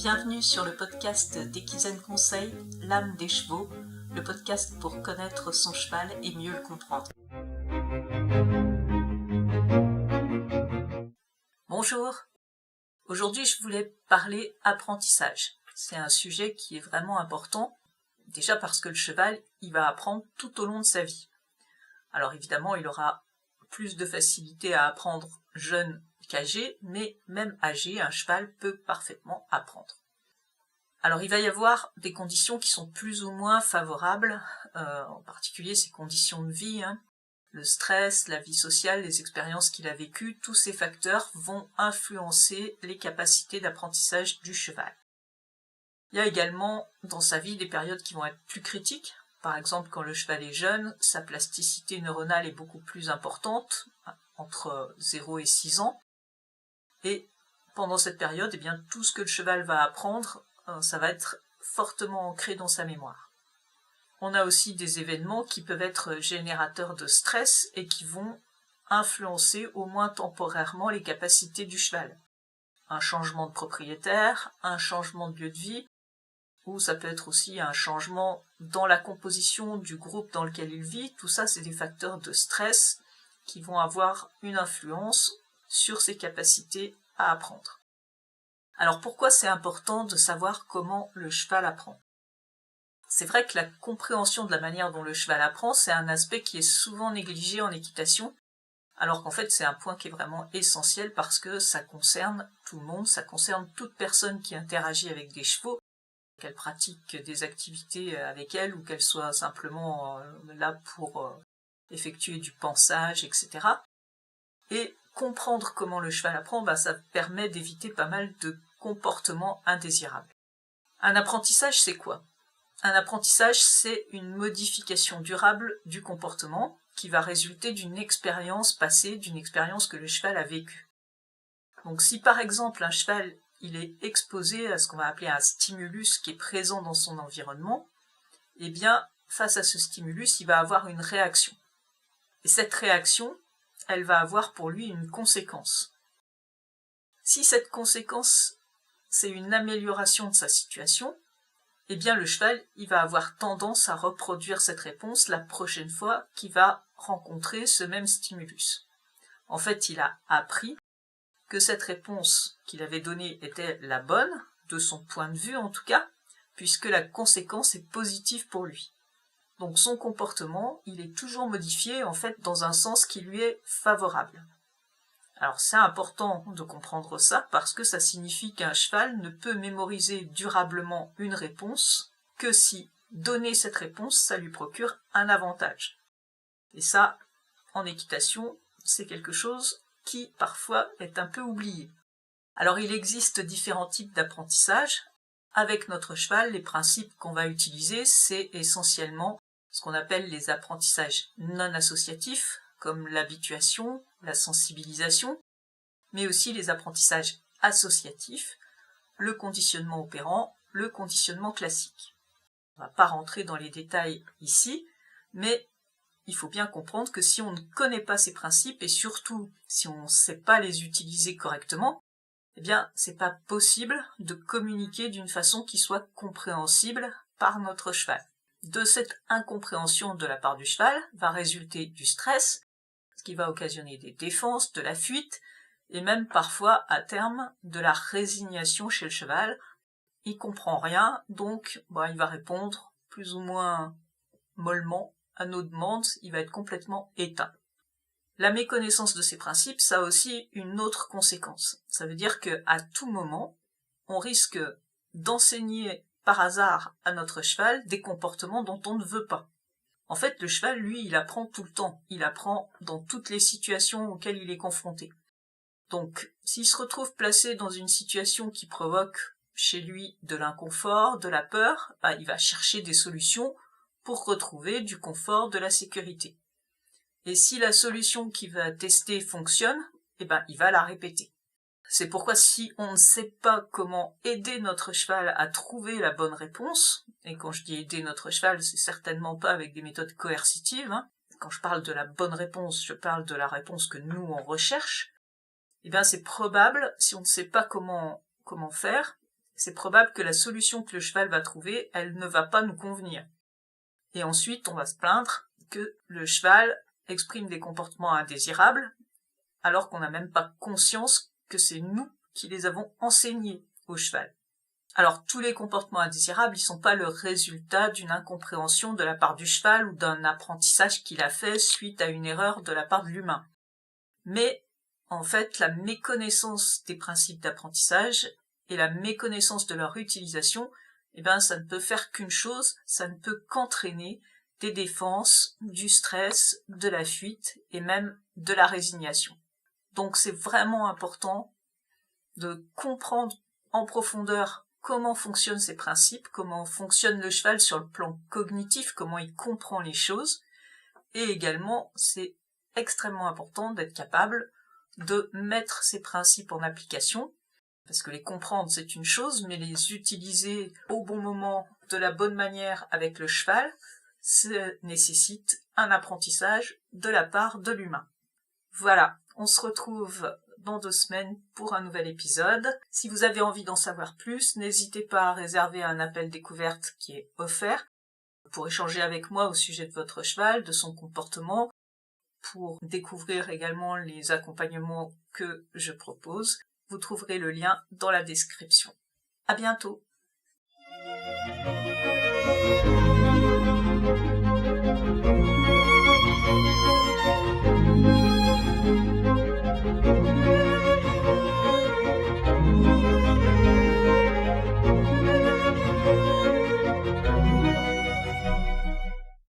Bienvenue sur le podcast d'Equizen Conseil, l'âme des chevaux, le podcast pour connaître son cheval et mieux le comprendre. Bonjour, aujourd'hui je voulais parler apprentissage. C'est un sujet qui est vraiment important, déjà parce que le cheval, il va apprendre tout au long de sa vie. Alors évidemment, il aura plus de facilité à apprendre jeune qu'âgé, mais même âgé, un cheval peut parfaitement apprendre. Alors il va y avoir des conditions qui sont plus ou moins favorables, en particulier ces conditions de vie, le stress, la vie sociale, les expériences qu'il a vécues, tous ces facteurs vont influencer les capacités d'apprentissage du cheval. Il y a également dans sa vie des périodes qui vont être plus critiques. Par exemple, quand le cheval est jeune, sa plasticité neuronale est beaucoup plus importante, entre 0 et 6 ans. Et pendant cette période, eh bien, tout ce que le cheval va apprendre, ça va être fortement ancré dans sa mémoire. On a aussi des événements qui peuvent être générateurs de stress et qui vont influencer au moins temporairement les capacités du cheval. Un changement de propriétaire, un changement de lieu de vie, ou ça peut être aussi un changement dans la composition du groupe dans lequel il vit. Tout ça, c'est des facteurs de stress qui vont avoir une influence sur ses capacités à apprendre. Alors pourquoi c'est important de savoir comment le cheval apprend ? C'est vrai que la compréhension de la manière dont le cheval apprend, c'est un aspect qui est souvent négligé en équitation, alors qu'en fait c'est un point qui est vraiment essentiel parce que ça concerne tout le monde, ça concerne toute personne qui interagit avec des chevaux, qu'elle pratique des activités avec elle ou qu'elle soit simplement là pour effectuer du pansage, etc. Et comprendre comment le cheval apprend, ça permet d'éviter pas mal de comportements indésirables. Un apprentissage, c'est quoi ? Un apprentissage, c'est une modification durable du comportement qui va résulter d'une expérience passée, d'une expérience que le cheval a vécue. Donc si par exemple un cheval il est exposé à ce qu'on va appeler un stimulus qui est présent dans son environnement, eh bien face à ce stimulus, il va avoir une réaction. Et cette réaction, elle va avoir pour lui une conséquence. Si cette conséquence, c'est une amélioration de sa situation, eh bien le cheval, il va avoir tendance à reproduire cette réponse la prochaine fois qu'il va rencontrer ce même stimulus. En fait, il a appris que cette réponse qu'il avait donnée était la bonne, de son point de vue en tout cas, puisque la conséquence est positive pour lui. Donc son comportement, il est toujours modifié en fait dans un sens qui lui est favorable. Alors c'est important de comprendre ça parce que ça signifie qu'un cheval ne peut mémoriser durablement une réponse que si donner cette réponse, ça lui procure un avantage. Et ça, en équitation, c'est quelque chose qui parfois est un peu oublié. Alors il existe différents types d'apprentissage. Avec notre cheval, les principes qu'on va utiliser, c'est essentiellement ce qu'on appelle les apprentissages non associatifs, comme l'habituation, la sensibilisation, mais aussi les apprentissages associatifs, le conditionnement opérant, le conditionnement classique. On ne va pas rentrer dans les détails ici, mais il faut bien comprendre que si on ne connaît pas ces principes, et surtout si on ne sait pas les utiliser correctement, eh bien, c'est pas possible de communiquer d'une façon qui soit compréhensible par notre cheval. De cette incompréhension de la part du cheval va résulter du stress, ce qui va occasionner des défenses, de la fuite, et même parfois, à terme, de la résignation chez le cheval. Il comprend rien, donc il va répondre plus ou moins mollement à nos demandes, il va être complètement éteint. La méconnaissance de ces principes, ça a aussi une autre conséquence. Ça veut dire qu'à tout moment, on risque d'enseigner par hasard à notre cheval des comportements dont on ne veut pas. En fait, le cheval, lui, il apprend tout le temps. Il apprend dans toutes les situations auxquelles il est confronté. Donc, s'il se retrouve placé dans une situation qui provoque chez lui de l'inconfort, de la peur, il va chercher des solutions pour retrouver du confort, de la sécurité. Et si la solution qu'il va tester fonctionne, il va la répéter. C'est pourquoi si on ne sait pas comment aider notre cheval à trouver la bonne réponse, et quand je dis aider notre cheval, c'est certainement pas avec des méthodes coercitives, quand je parle de la bonne réponse, je parle de la réponse que nous on recherche, c'est probable, si on ne sait pas comment faire, c'est probable que la solution que le cheval va trouver, elle ne va pas nous convenir. Et ensuite, on va se plaindre que le cheval exprime des comportements indésirables, alors qu'on n'a même pas conscience que c'est nous qui les avons enseignés au cheval. Alors, tous les comportements indésirables, ils sont pas le résultat d'une incompréhension de la part du cheval ou d'un apprentissage qu'il a fait suite à une erreur de la part de l'humain. Mais, en fait, la méconnaissance des principes d'apprentissage et la méconnaissance de leur utilisation, ça ne peut faire qu'une chose, ça ne peut qu'entraîner des défenses, du stress, de la fuite et même de la résignation. Donc c'est vraiment important de comprendre en profondeur comment fonctionnent ces principes, comment fonctionne le cheval sur le plan cognitif, comment il comprend les choses, et également c'est extrêmement important d'être capable de mettre ces principes en application, parce que les comprendre c'est une chose, mais les utiliser au bon moment, de la bonne manière avec le cheval, ça nécessite un apprentissage de la part de l'humain. Voilà, on se retrouve dans 2 semaines pour un nouvel épisode. Si vous avez envie d'en savoir plus, n'hésitez pas à réserver un appel découverte qui est offert pour échanger avec moi au sujet de votre cheval, de son comportement, pour découvrir également les accompagnements que je propose. Vous trouverez le lien dans la description. À bientôt!